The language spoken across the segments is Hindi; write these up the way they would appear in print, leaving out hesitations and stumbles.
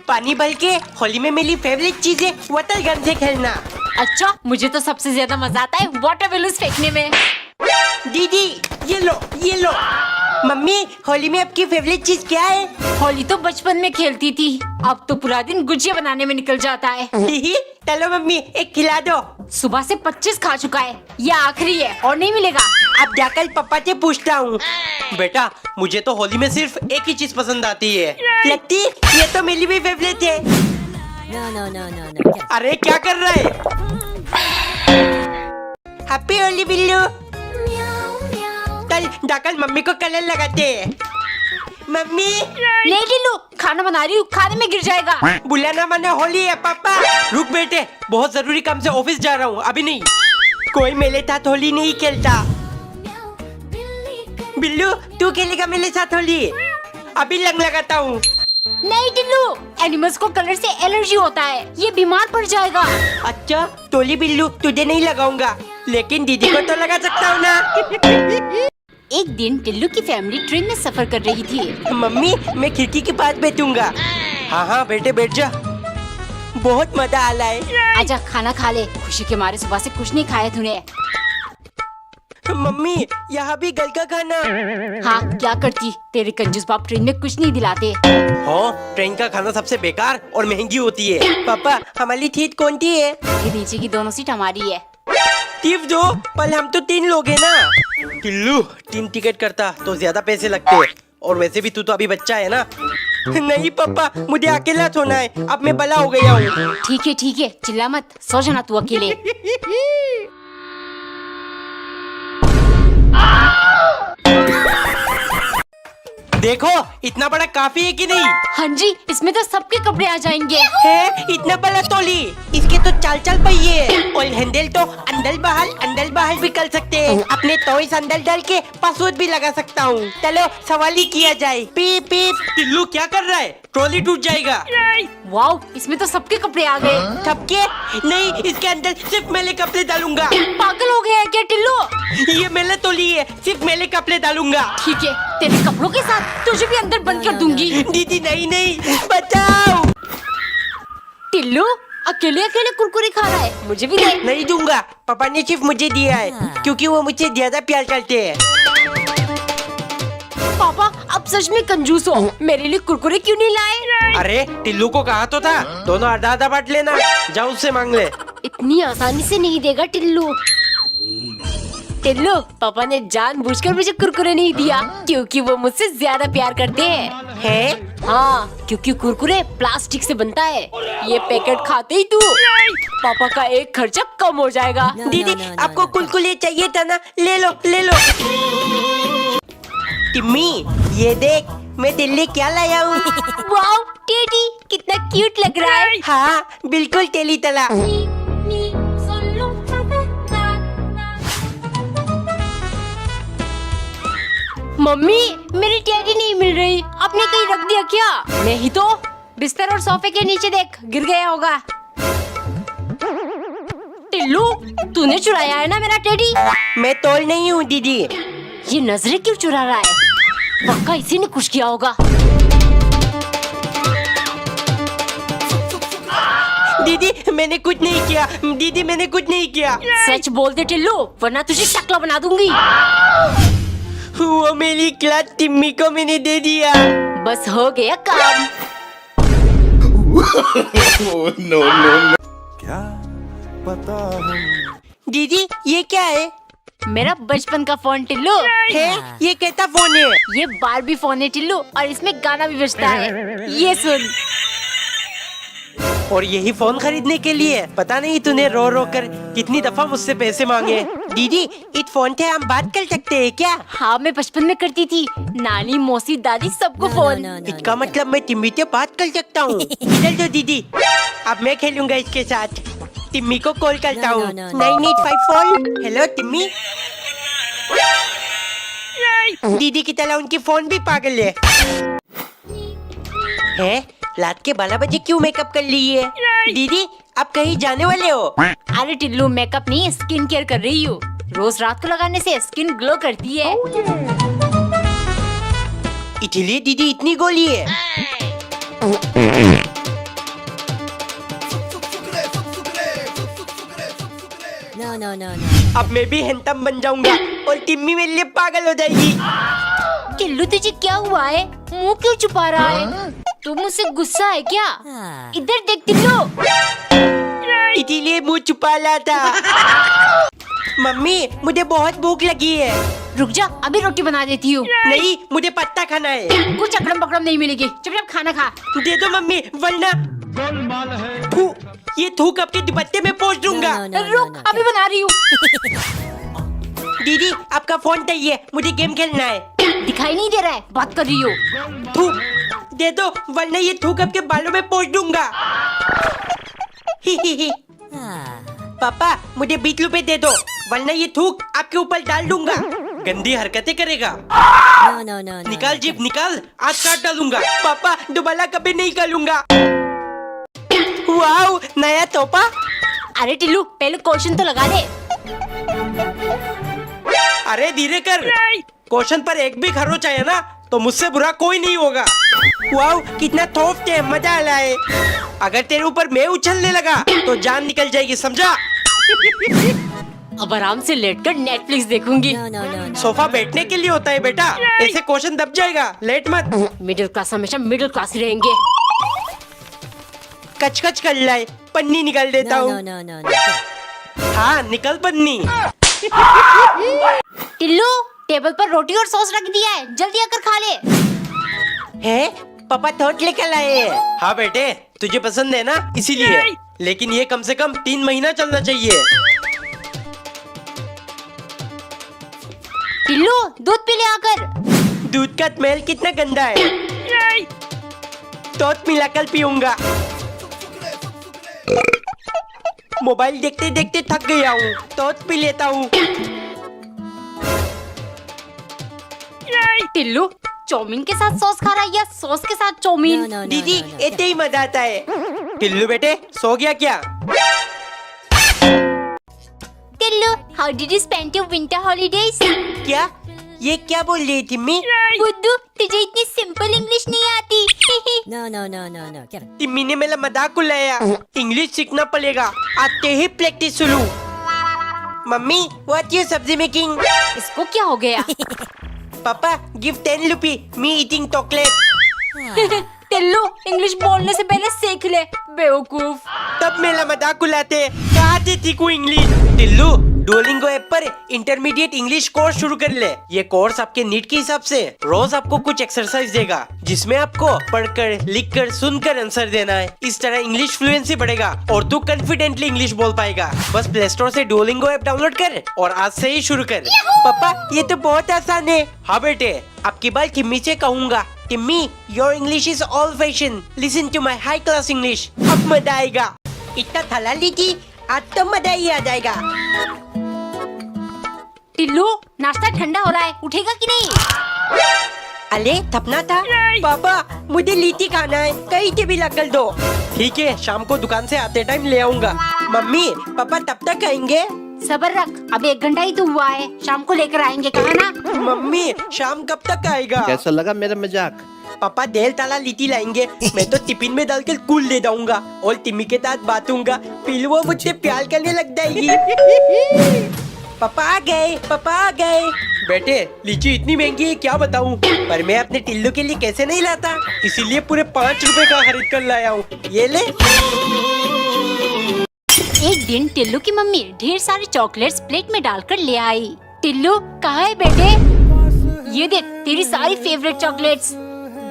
पानी भर के होली में मेरी फेवरेट चीज है वाटर गन से खेलना। अच्छा, मुझे तो सबसे ज्यादा मजा आता है वाटर बैलून्स फेंकने में। दीदी ये लो। मम्मी होली में आपकी फेवरेट चीज क्या है? होली तो बचपन में खेलती थी, अब तो पूरा दिन गुजिया बनाने में निकल जाता है। चलो मम्मी एक खिला दो। सुबह से 25 खा चुका है, ये आखिरी है और नहीं मिलेगा। अब जाकर पापा से पूछता हूँ। बेटा मुझे तो होली में सिर्फ एक ही चीज पसंद आती है। लगती ये तो मेरी भी फेवरेट है। No. अरे क्या कर रहा है? हैप्पी होली बिल्लू। चल जाकर मम्मी को कलर लगाते हैं। मम्मी ले टिल्लू, खाना बना रही हूँ, खाने में गिर जाएगा। बुलाना माना होली है पापा। रुक बेटे, बहुत जरूरी काम से ऑफिस जा रहा हूँ, अभी नहीं। कोई मेरे साथ होली नहीं खेलता। बिल्लू तू खेलेगा मेरे साथ होली? अभी रंग लगाता हूँ। नहीं टिल्लू, एनिमल्स को कलर से एलर्जी होता है, ये बीमार पड़ जाएगा। अच्छा टोली बिल्लू तुझे नहीं लगाऊंगा, लेकिन दीदी को तो लगा सकता हूँ ना। एक दिन टिल्लू की फैमिली ट्रेन में सफर कर रही थी। मम्मी मैं खिड़की के पास बैठूंगा। हाँ बेटे बैठ जा, बहुत मजा आ रहा है। आजा खाना खा ले, खुशी के मारे सुबह से कुछ नहीं खाया तूने। मम्मी यहाँ भी गल का खाना। हाँ क्या करती, तेरे कंजूस बाप ट्रेन में कुछ नहीं दिलाते। हाँ ट्रेन का खाना सबसे बेकार और महंगी होती है। पापा हमारी सीट कौन सी है? ये नीचे की दोनों सीट हमारी है। टिप दो, पर हम तो 3 लोग हैं ना। टिल्लू 3 टिकट करता तो ज्यादा पैसे लगते, और वैसे भी तू तो अभी बच्चा है ना। नहीं पापा मुझे अकेला सोना है, अब मैं बड़ा हो गया हूँ। ठीक है चिल्ला मत, सो जाना तू अकेले। देखो इतना बड़ा काफी है कि नहीं? हाँ जी, इसमें तो सबके कपड़े आ जाएंगे। है इतना बड़ा तोली, इसके तो चाल पहिए और हैंडल तो अंदर बाहर भी कर सकते हैं। अपने टॉयज अंदर डाल के पासवर्ड भी लगा सकता हूँ। चलो सवाल ही किया जाए। पीप पीप। टिल्लू क्या कर रहा है? ट्रॉली टूट जाएगा। वाओ, इसमें तो सबके कपड़े आ गए। सबके नहीं, इसके अंदर सिर्फ मेरे कपड़े डालूंगा। पागल हो गया है क्या टिल्लू? ये मेरे तोली है, सिर्फ मेरे कपड़े डालूंगा। ठीक है, तेरे कपड़ों के साथ तुझे भी अंदर बंद कर दूंगी। दीदी नहीं बचाओ। टिल्लू अकेले कुरकुरे खा रहा है, मुझे भी दे। नहीं दूंगा, पापा ने सिर्फ मुझे दिया है, क्योंकि वो मुझे ज्यादा प्यार करते हैं। पापा अब सच में कंजूस हो, मेरे लिए कुरकुरे क्यों नहीं लाए? अरे टिल्लू को कहा तो था, दोनों आधा बांट लेना। जाओ उससे मांग ले। इतनी आसानी से नहीं देगा टिल्लू। टिल्लू पापा ने जानबूझकर मुझे कुरकुरे नहीं दिया, क्योंकि वो मुझसे ज्यादा प्यार करते हैं। हाँ, क्योंकि कुरकुरे प्लास्टिक से बनता है, ये पैकेट खाते ही तू पापा का एक खर्चा कम हो जाएगा। दीदी आपको कुलकुले चाहिए था ना, ले लो। टिम्मी ये देख मैं दिल्ली क्या लाया हूँ। वाओ टेडी, कितना क्यूट लग रहा है। हाँ बिल्कुल टेली तला। मम्मी मेरी टेडी नहीं मिल रही, आपने कहीं रख दिया क्या? नहीं तो, बिस्तर और सोफे के नीचे देख, गिर गया होगा। टिल्लू तूने चुराया है ना मेरा टेडी? मैं तोल नहीं हूँ दीदी। ये नजरें क्यों चुरा रहा है? पक्का इसी ने कुछ किया होगा। दीदी मैंने कुछ नहीं किया। दीदी मैंने कुछ नहीं किया। सच बोल दे टिल्लू, वरना तुझे शक्ला बना दूंगी। वो मेरी क्लास टिम्मी को मैंने दे दिया। बस हो गया काम। no. क्या पता है? दीदी ये क्या है? मेरा बचपन का फोन टिल्लू है? ये कैसा फोन है? ये बारबी फोन है टिल्लू, और इसमें गाना भी बजता है, ये सुन। और यही फोन खरीदने के लिए पता नहीं तूने रो कर कितनी दफा मुझसे पैसे मांगे। दीदी इस फोन से हम बात कर सकते हैं क्या? हाँ मैं बचपन में करती थी, नानी मौसी दादी सबको फोन। इसका मतलब मैं टिम्मी से बात कर सकता हूँ। इधर दो दीदी, अब मैं खेलूंगा इसके साथ। टिम्मी को कॉल करता हूँ। 9854। हेलो टिम्मी। दीदी की तरह उनकी फोन भी पागल है? रात के 12 बजे क्यों मेकअप कर ली है? दीदी आप कहीं जाने वाले हो? अरे टिल्लू मेकअप नहीं, स्किन केयर कर रही हूँ। रोज रात को लगाने से स्किन ग्लो करती है। इसलिए दीदी इतनी गोली है। अब मैं भी हैंडसम बन जाऊंगा और टिम्मी मेरे लिए पागल हो जाएगी। टिल्लू तुझे क्या हुआ है? मुंह क्यों छुपा रहा है? तू मुझसे गुस्सा है क्या? हाँ। इधर देख टिल्लू। इसीलिए मुंह छुपा रहा था। मम्मी मुझे बहुत भूख लगी है। रुक जा, अभी रोटी बना देती हूँ। नहीं, मुझे पत्ता खाना है। कुछ अकड़म पकड़म नहीं मिलेगी, चुपचाप खाना खा। दे दो मम्मी, वरना थू, ये थूक आपके दुपट्टे में पोंछ दूंगा। No, no, no, रुक, no, अभी बना रही हूँ। दीदी आपका फोन चाहिए, मुझे गेम खेलना है। दिखाई नहीं दे रहा है, बात कर रही हूँ। थू, दे दो वरना ये थूक आपके बालों में पोंछ दूंगा। हाँ। पापा मुझे 20 रुपए दे दो वरना ये थूक आपके ऊपर डाल दूंगा। गंदी हरकतें करेगा। No, no, no, no. निकाल जीप निकाल, आज काट डालूंगा। पापा दोबारा कभी नहीं करूंगा। वाओ, नया तोहफा। अरे टिल्लू, पहले क्वेश्चन तो लगा दे। अरे धीरे कर, क्वेश्चन पर एक भी खरोच आया ना तो मुझसे बुरा कोई नहीं होगा। वाओ, कितना थोपते हैं, मजा आ रहा है। अगर तेरे ऊपर मैं उछलने लगा तो जान निकल जाएगी, समझा? अब आराम से लेटकर नेटफ्लिक्स देखूंगी। No, no, no, no. Sofa बैठने के लिए होता है बेटा, ऐसे क्वेश्चन दब जाएगा, लेट मत। मिडिल क्लास हमेशा मिडिल क्लास ही रहेंगे। कच कच कर लाए, पन्नी निकाल देता No, हूँ। no, no, no, no. हाँ निकल पन्नी। टिल्लू, टेबल पर रोटी और सॉस रख दिया है, जल्दी आकर खा ले। है पापा थोट लेकर आए हैं। हाँ बेटे, तुझे पसंद है ना इसीलिए, लेकिन ये कम से कम 3 महीना चलना चाहिए। टिल्लू, दूध पी ले आकर। दूध का स्मेल कितना गंदा है, तोत मिलाकर पीऊंगा। मोबाइल देखते देखते थक गया हूँ, तोत पी लेता हूँ। टिल्लू, चाउमीन के साथ सॉस खा रहा है या सॉस के साथ चाउमीन? No, no, no, दीदी no, no. ऐसे ही मजा आता है। टिल्लू बेटे सो गया क्या? Tillu, how did you spend your winter holidays? क्या? ये क्या बोल रही थी मी? बुद्धू, तुझे इतनी सिंपल इंग्लिश नहीं आती। No, no, no, no, no. Get it. तिम्मी ने मेरा मजाक उड़ाया। इंग्लिश सीखना पड़ेगा, आते ही प्रैक्टिस शुरू। मम्मी व्हाट यू सब्जी मेकिंग? इसको क्या हो गया? पापा गिव 10 रुपी, मी ईटिंग चॉकलेट। टिल्लू, इंग्लिश बोलने से पहले सीख ले, बेवकूफ। तब मेरा मजाक उड़ाते, कहाँ से सीखूं इंग्लिश? टिल्लू, डुओलिंगो ऐप पर इंटरमीडिएट इंग्लिश कोर्स शुरू कर ले। ये कोर्स आपके नीड के हिसाब से रोज आपको कुछ एक्सरसाइज देगा, जिसमें आपको पढ़कर, लिखकर, सुनकर आंसर देना है। इस तरह इंग्लिश फ्लुएंसी बढ़ेगा और तू कॉन्फिडेंटली इंग्लिश बोल पाएगा। बस प्ले स्टोर से डुओलिंगो ऐप डाउनलोड कर और आज से ही शुरू कर। पापा ये तो बहुत आसान है। हाँ बेटे, आपकी बात टिम्मी से कहूँगा। Timmy, your English is all fashion, listen to my high class English. अब मजा आएगा। इतना थला लीजिए, आज तो मजा ही आ जाएगा। टिल्लू, नाश्ता ठंडा हो रहा है, उठेगा कि नहीं? अरे थपना था। पापा मुझे लीची खाना है, कहीं के भी ला कर दो। ठीक है, शाम को दुकान से आते टाइम ले आऊंगा। मम्मी पापा तब तक आएंगे? सबर रख, अब 1 घंटा ही तो हुआ है, शाम को लेकर आएंगे, कहा ना? मम्मी शाम कब तक आएगा? कैसा लगा मेरा मजाक? पापा देल ताला लीटी लाएंगे, मैं तो टिफिन में डालकर कूल दे दूंगा और टिम्मी के साथ बातूंगा, फिर वो मुझसे प्यार करने लग जाएगी। पापा आ गए, पापा आ गए। बेटे लीची इतनी महंगी है क्या बताऊं, पर मैं अपने टिल्लू के लिए कैसे नहीं लाता, इसीलिए पूरे 5 रुपए का खरीद कर लाया हूँ। ये ले। एक दिन टिल्लू की मम्मी ढेर सारे चॉकलेट्स प्लेट में डालकर ले आई। टिल्लू, कहाँ है बेटे? ये देख तेरी सारी फेवरेट चॉकलेट्स।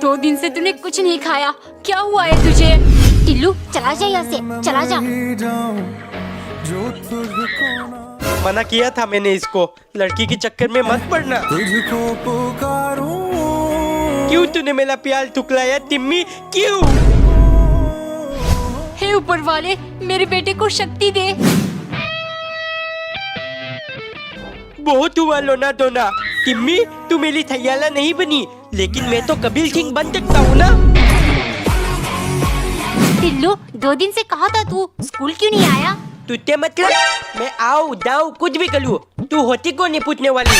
2 दिन से तूने कुछ नहीं खाया, क्या हुआ है तुझे? टिल्लू चला जा यहाँ से, चला जा। मना किया था मैंने इसको, लड़की के चक्कर में मत पड़ना। क्यों तूने मेरा प्यार ठुकराया टिम्मी, क्यों? हे ऊपर वाले, मेरे बेटे को शक्ति दे। बहुत हुआ लोना दोना। टिम्मी तू मेरी थैयाला नहीं बनी, लेकिन मैं तो कबीर सिंह बन सकता हूँ ना। टिल्लू, 2 दिन से कहा था तू स्कूल क्यों नहीं आया? तुझे मतलब मैं आऊँ जाऊँ कुछ भी करूँ, तू होती को नहीं पूछने वाली।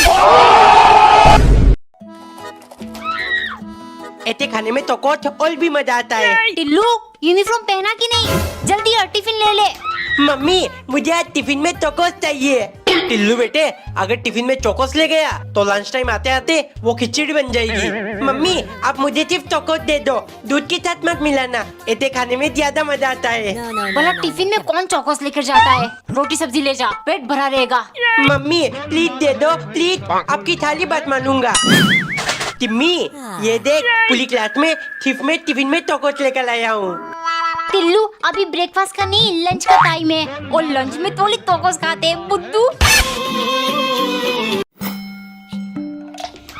ऐसे खाने में तो कुछ और भी मजा आता है। टिल्लू, यूनिफॉर्म पहना कि नहीं? जल्दी और टिफिन ले ले। मम्मी मुझे आज टिफिन में टोकोस चाहिए। टिल्लू बेटे, अगर टिफिन में चोकोस ले गया तो लंच टाइम आते आते वो खिचड़ी बन जाएगी। मम्मी आप मुझे सिर्फ चोकोस दे दो, दूध के साथ मत मिलाना, इसे खाने में ज्यादा मजा आता है। No, no, बोला no. टिफिन में कौन चौकोस लेकर जाता है? रोटी सब्जी ले जा, पेट भरा रहेगा। मम्मी प्लीज दे दो प्लीज, आपकी थाली बात मानूंगा। टिम्मी ये देख, पूरी क्लास में सिर्फ मैं टिफिन में चोकोस लेकर आया हूँ। टिल्लू अभी ब्रेकफास्ट का नहीं, लंच का टाइम है और लंच में थोड़ी चौकोस खाते हैं बुद्धू।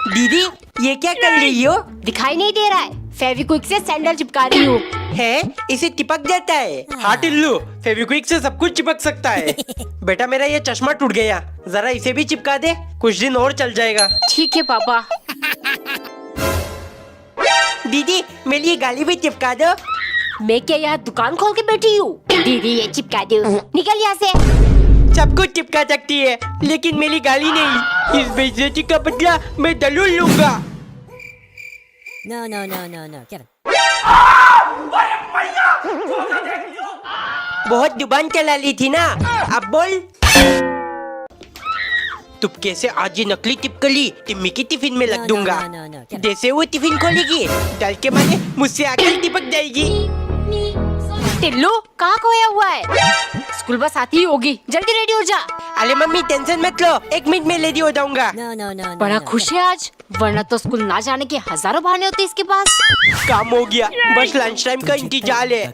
दीदी ये क्या कर रही हो? दिखाई नहीं दे रहा है, फेविक्विक से सैंडल चिपका रही हूँ। है इसे चिपक जाता है? हाँ टिल्लू, फेविक्विक से सब कुछ चिपक सकता है। बेटा मेरा ये चश्मा टूट गया, जरा इसे भी चिपका दे, कुछ दिन और चल जाएगा। ठीक है पापा। दीदी मेरे लिए गाली भी चिपका दो। मैं क्या यहाँ दुकान खोल के बैठी हूँ? दीदी ये चिपका दो, निकल यहाँ से। सब कुछ चिपका सकती है लेकिन मेरी गाली नहीं। इस बेइज्जती का बदला मैं जरूर लूंगा। No, no, no, no, no. Get him. बहुत जुबान चला ली थी ना, अब बोल। तुम कैसे आज ये नकली टिपकली टिम्मी की टिफिन में लग दूंगा। No, no, no. जैसे वो टिफिन खोलेगी डल के मारे मुझसे आकर टिपक जाएगी। टिल्लू कहाँ खोया हुआ है? स्कूल बस आती ही होगी, जल्दी रेडी हो जा। अरे मम्मी टेंशन मत लो, 1 मिनट में रेडी हो जाऊंगा। No, no, no, no. बड़ा no. खुश है आज, वरना तो स्कूल ना जाने के हजारों बहाने होते इसके पास। काम हो गया, बस लंच टाइम का इंतजार है।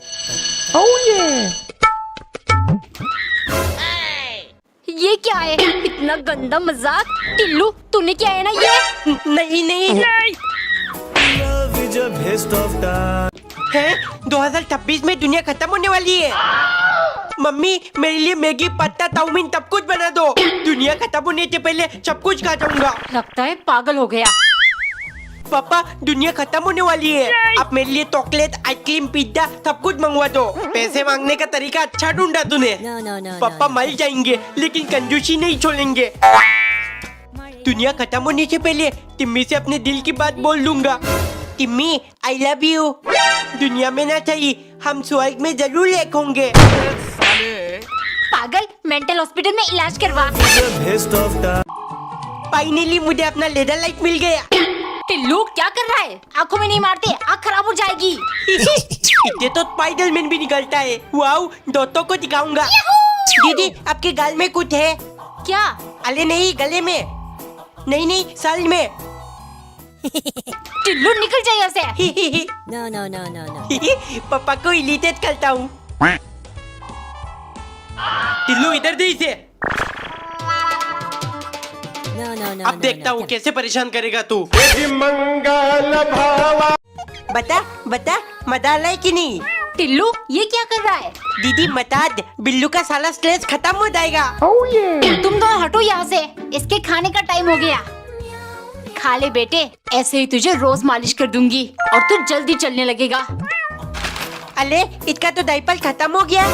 ये क्या है, इतना गंदा मजाक। टिल्लू तूने क्या है ना ये? नहीं नहीं है, 2026 में दुनिया खत्म होने वाली है। मम्मी मेरे लिए मैगी पत्ता चाउमीन सब कुछ बना दो, दुनिया खत्म होने से पहले सब कुछ खा जाऊंगा। लगता है पागल हो गया। पापा दुनिया खत्म होने वाली है, आप मेरे लिए चॉकलेट आइसक्रीम पिज्जा सब कुछ मंगवा दो। पैसे मांगने का तरीका अच्छा ढूंढा तूने। No, no, no, पापा no, no. मर जाएंगे लेकिन कंजूसी नहीं छोड़ेंगे। दुनिया खत्म होने से पहले टिम्मी से अपने दिल की बात बोल लूंगा। Timmy I love you. दुनिया में ना सही, हम स्वर्ग में जरूर एक होंगे। पागल, मेंटल हॉस्पिटल में इलाज करवा। फाइनली मुझे अपना लेदर लाइट मिल गया। टिल्लू क्या कर रहा है? आंखों में नहीं मारते, आँख खराब हो जाएगी। इतने तो स्पाइडरमैन भी निकलता है। वाओ, दोस्तों को दिखाऊंगा। दीदी आपके गाल में कुछ है क्या? अरे नहीं, गले में नहीं नहीं साल में। टिल्लू निकल जाए यहाँ से। No, no, no, no, no. पापा को इरिटेट करता हूँ। टिल्लू इधर दे इसे। No, no, no, अब no, देखता no. हूँ Get him. कैसे परेशान करेगा तू। बता बता मजा ला है कि नहीं? टिल्लू ये क्या कर रहा है? दीदी मता दे, बिल्लू का साला स्ट्रेस खत्म हो जाएगा। तुम दोनों हटो यहाँ से, इसके खाने का टाइम हो गया। खा ले बेटे, ऐसे ही तुझे रोज मालिश कर दूंगी और तू जल्दी चलने लगेगा। अरे इसका तो डायपर खत्म हो गया।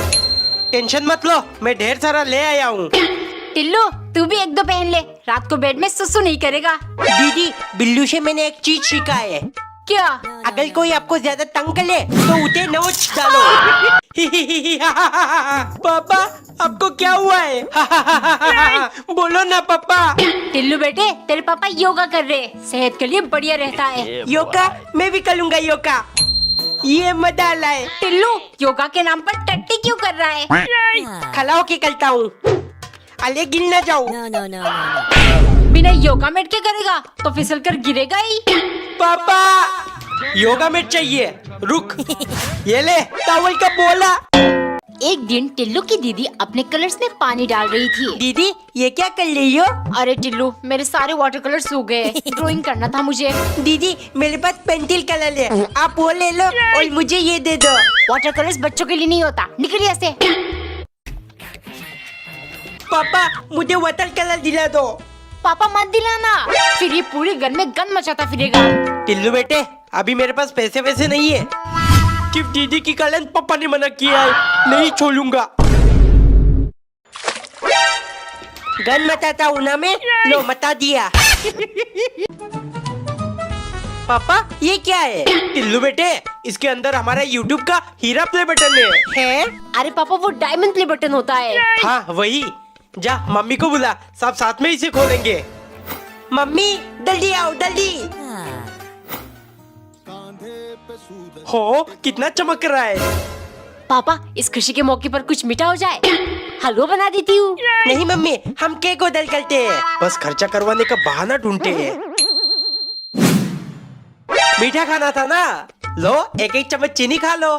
टेंशन मत लो, मैं ढेर सारा ले आया हूँ। टिल्लू तू भी 1-2 पहन ले, रात को बेड में सुसु नहीं करेगा। दीदी बिल्लू से मैंने एक चीज सीखा है। क्या? अगर कोई आपको ज्यादा तंग करे तो उसे नोच डालो। पापा आपको क्या हुआ है? बोलो ना पापा। टिल्लू बेटे तेरे पापा योगा कर रहे हैं, सेहत के लिए बढ़िया रहता है। योगा मैं भी करूँगा योगा, ये मजा आ रहा है। टिल्लू योगा के नाम पर टट्टी क्यों कर रहा है? Ah. खड़ा होके करता हूँ, अरे गिर ना जाओ। No, no, no, no, no. बिना योगा मैट के करेगा तो फिसल कर गिरेगा ही। पापा योगा मैट चाहिए, रुक ये ले टॉवल का बोला। एक दिन टिल्लू की दीदी अपने कलर्स में पानी डाल रही थी। दीदी ये क्या कर रही हो? अरे टिल्लू मेरे सारे वाटर कलर सूख गए, ड्राइंग करना था मुझे। दीदी मेरे पास पेंसिल कलर है, आप वो ले लो और मुझे ये दे दो। वाटर कलर्स बच्चों के लिए नहीं होता, निकल यहाँ से। पापा मुझे वाटर कलर दिला दो। पापा मत दिलाना, फिर ये पूरे घर में गंद मचाता फिरेगा। टिल्लू बेटे अभी मेरे पास पैसे वैसे नहीं है, सिर्फ दीदी की कलन पापा ने मना किया है, नहीं छोड़ूंगा। गन मचाता हूँ ना मैं, लो मचा दिया। पापा ये क्या है? टिल्लू बेटे इसके अंदर हमारा YouTube का हीरा प्ले बटन है। अरे पापा वो डायमंड प्ले बटन होता है। हाँ वही, जा मम्मी को बुला, सब साथ में इसे खोलेंगे। मम्मी जल्दी आओ जल्दी। हो कितना चमक रहा है। पापा इस खुशी के मौके पर कुछ मीठा हो जाए, हलवा बना देती हूँ। नहीं मम्मी, हम केक ऑर्डर करते हैं, बस खर्चा करवाने का बहाना ढूंढते हैं। मीठा खाना था ना, लो एक एक चम्मच चीनी खा लो।